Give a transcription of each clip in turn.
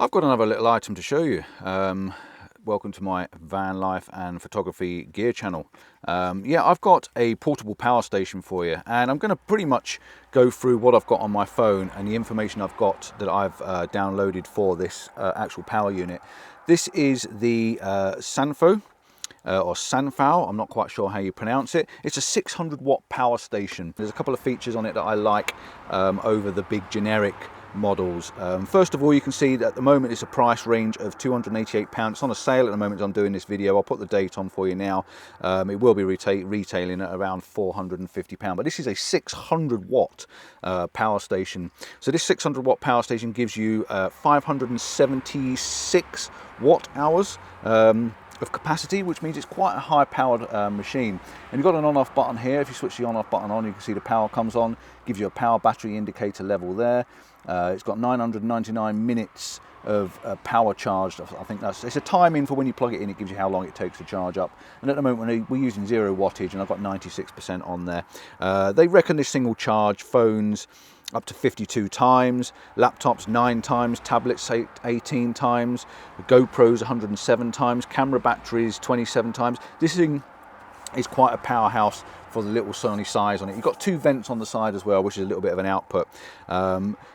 I've got another little item to show you. Welcome to my van life and photography gear channel. Yeah, I've got a portable power station for you, and I'm going to pretty much go through what I've got on my phone and the information I've got that I've downloaded for this actual power unit. This is the Sanfou. Or Sanfou, I'm not quite sure how you pronounce it. It's a 600 watt power station. There's a couple of features on it that I like over the big generic models. First of all, you can see that at the moment it's a price range of £288. It's on a sale at the moment as I'm doing this video. I'll put the date on for you now. It will be retailing at around £450, but this is a 600 watt power station. So this 600 watt power station gives you 576 watt hours of capacity, which means it's quite a high powered machine. And you've got an on-off button here. If you switch the on-off button on, you can see the power comes on, gives you a power battery indicator level there. It's got 999 minutes of power charged. I think it's a timing for when you plug it in. It gives you how long it takes to charge up. And at the moment we're using 0 wattage, and I've got 96% on there. They reckon this thing will charge phones up to 52 times, laptops 9 times, tablets 18 times, GoPros 107 times, camera batteries 27 times. This thing is quite a powerhouse for the little tiny size on it. You've got 2 vents on the side as well, which is a little bit of an output.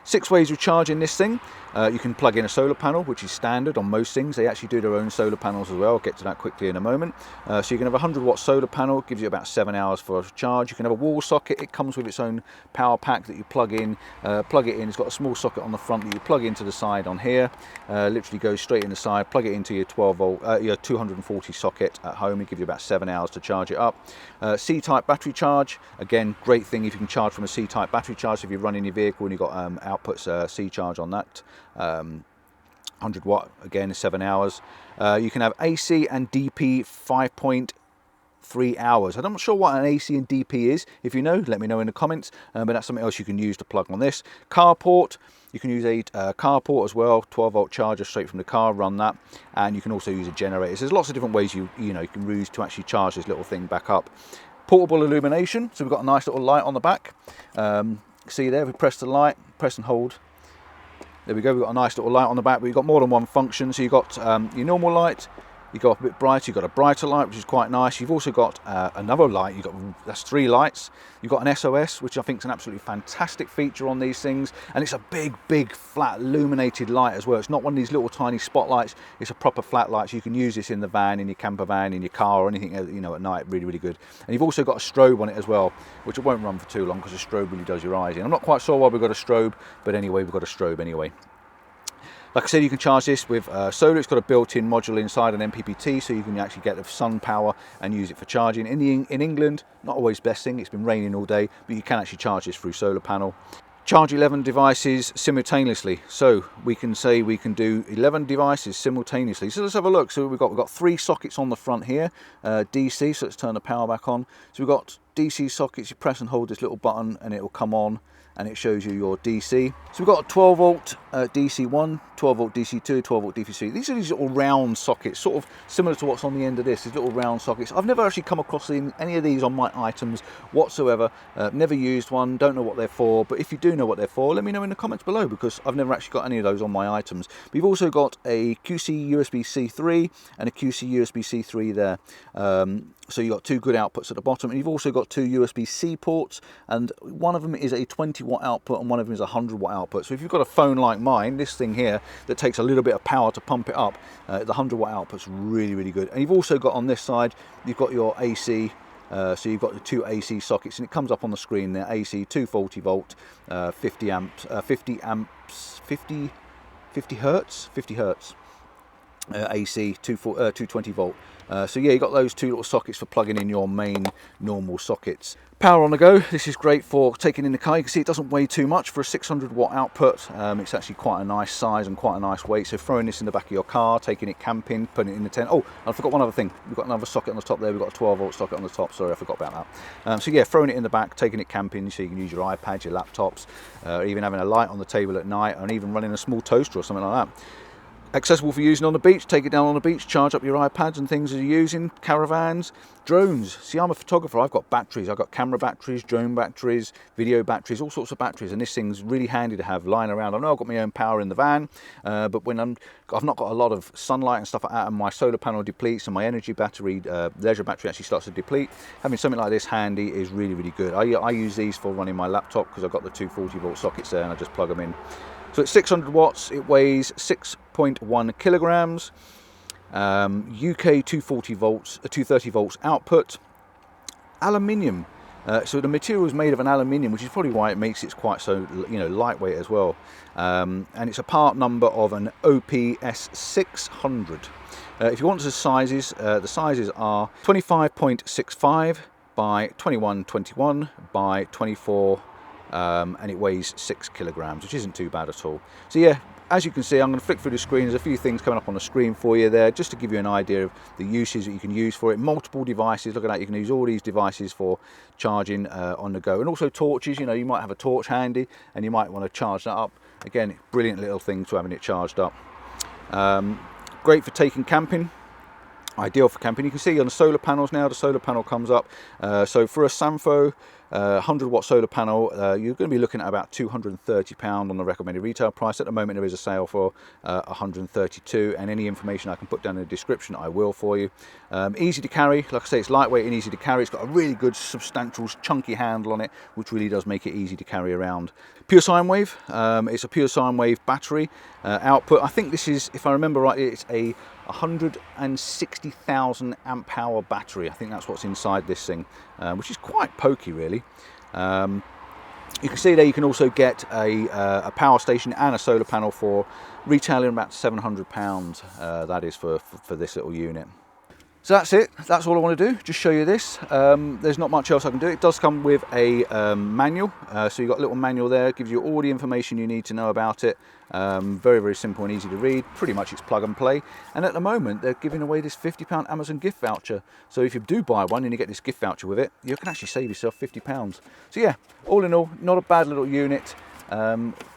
6 ways of charging this thing. You can plug in a solar panel, which is standard on most things. They actually do their own solar panels as well. I'll get to that quickly in a moment. So you can have a 100 watt solar panel, gives you about 7 hours for a charge. You can have a wall socket. It comes with its own power pack that you plug in. It's got a small socket on the front that you plug into the side on here. Literally goes straight in the side. Plug it into your 12 volt, your 240 socket at home. It gives you about 7 hours to charge it up. C-type battery charge. Again, great thing if you can charge from a C-type battery charge. If you're running your vehicle and you've got outputs C-charge on that. 100 watt, again, 7 hours. You can have AC and DP 5.3 hours. I'm not sure what an AC and DP is. If you know, let me know in the comments, but that's something else you can use to plug on this. Carport, you can use a carport as well, 12 volt charger straight from the car, run that, and you can also use a generator. So there's lots of different ways you can use to actually charge this little thing back up. Portable illumination, so we've got a nice little light on the back. See there, if we press the light, press and hold. There we go, we've got a nice little light on the back, but you've got more than one function. So you've got your normal light, you've got a bit brighter, you've got a brighter light, which is quite nice. You've also got another light, that's 3 lights. You've got an SOS, which I think is an absolutely fantastic feature on these things. And it's a big, flat, illuminated light as well. It's not one of these little tiny spotlights, it's a proper flat light. So you can use this in the van, in your camper van, in your car, or anything, at night, really good. And you've also got a strobe on it as well, which it won't run for too long because the strobe really does your eyes in. I'm not quite sure why we've got a strobe, but anyway, we've got a strobe anyway. Like I said, you can charge this with solar. It's got a built-in module inside, an MPPT, so you can actually get the sun power and use it for charging. In England, not always best thing. It's been raining all day, but you can actually charge this through solar panel. Charge 11 devices simultaneously. So we can say we can do 11 devices simultaneously. So let's have a look. So we've got 3 sockets on the front here, DC. So let's turn the power back on. So we've got DC sockets. You press and hold this little button, and it will come on, and it shows you your DC. So we've got a 12 volt DC1, 12 volt DC2, 12 volt DC3. These are these little round sockets, sort of similar to what's on the end of this, these little round sockets. I've never actually come across any of these on my items whatsoever. Never used one, don't know what they're for, but if you do know what they're for, let me know in the comments below, because I've never actually got any of those on my items. But you've also got a QC USB-C 3 and a QC USB-C 3 there. So you've got 2 good outputs at the bottom, and you've also got 2 USB-C ports, and one of them is a 20 watt output and one of them is a 100 watt output. So if you've got a phone like mine, this thing here, that takes a little bit of power to pump it up, the 100 watt output's really good. And you've also got on this side, you've got your AC, so you've got the 2 AC sockets, and it comes up on the screen there, AC 240 volt, 50 hertz. AC 220 volt. So yeah, you got those 2 little sockets for plugging in your main normal sockets. Power on the go. This is great for taking in the car. You can see it doesn't weigh too much for a 600 watt output. It's actually quite a nice size and quite a nice weight. So throwing this in the back of your car, taking it camping, putting it in the tent. Oh, I forgot one other thing. We've got another socket on the top there. We've got a 12 volt socket on the top. Sorry, I forgot about that. So yeah, throwing it in the back, taking it camping, so you can use your iPad, your laptops, even having a light on the table at night, and even running a small toaster or something like that. Accessible for using on the beach. Take it down on the beach, charge up your iPads and things as you're using, caravans, drones. See, I'm a photographer, I've got batteries. I've got camera batteries, drone batteries, video batteries, all sorts of batteries, and this thing's really handy to have lying around. I know I've got my own power in the van, but when I've not got a lot of sunlight and stuff like that, and my solar panel depletes and my energy battery, leisure battery actually starts to deplete, having something like this handy is really, really good. I use these for running my laptop because I've got the 240 volt sockets there and I just plug them in. So it's 600 watts, it weighs 6.1 kilograms, UK 240 volts, 230 volts output, aluminium. So the material is made of an aluminium, which is probably why it makes it quite so, lightweight as well. And it's a part number of an OPS 600. If you want the sizes are 25.65 by 21.21 by 24. And it weighs 6 kilograms, which isn't too bad at all. So yeah, as you can see, I'm going to flick through the screen. There's a few things coming up on the screen for you there, just to give you an idea of the uses that you can use for it. Multiple devices. Look at that, you can use all these devices for charging on the go. And also torches, you might have a torch handy and you might want to charge that up. Again, brilliant little thing to having it charged up. Great for taking camping. Ideal for camping. You can see on the solar panels now, the solar panel comes up. So for a Sanfou 100 watt solar panel, you're going to be looking at about £230 on the recommended retail price. At the moment there is a sale for 132, and any information I can put down in the description I will for you. Easy to carry, like I say, it's lightweight and easy to carry. It's got a really good substantial chunky handle on it, which really does make it easy to carry around. Pure sine wave, it's a pure sine wave battery output. I think this is, if I remember right, it's a 160,000 amp hour battery. I think that's what's inside this thing, which is quite pokey really. You can see there you can also get a power station and a solar panel for retailing about £700. That is for this little unit. So that's it, that's all I want to do, just show you this. There's not much else I can do. It does come with a manual, so you've got a little manual there, gives you all the information you need to know about it. Very, very simple and easy to read. Pretty much it's plug and play. And at the moment they're giving away this £50 Amazon gift voucher. So if you do buy one and you get this gift voucher with it, you can actually save yourself £50. So yeah, all in all, not a bad little unit.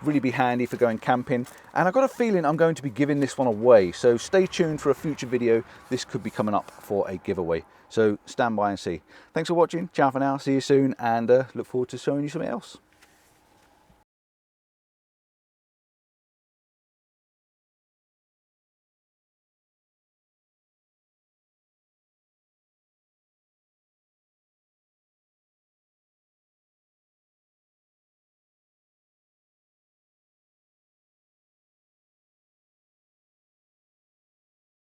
Really be handy for going camping, and I've got a feeling I'm going to be giving this one away, so stay tuned for a future video. This could be coming up for a giveaway, so stand by and see. Thanks for watching, ciao for now, see you soon, and look forward to showing you something else.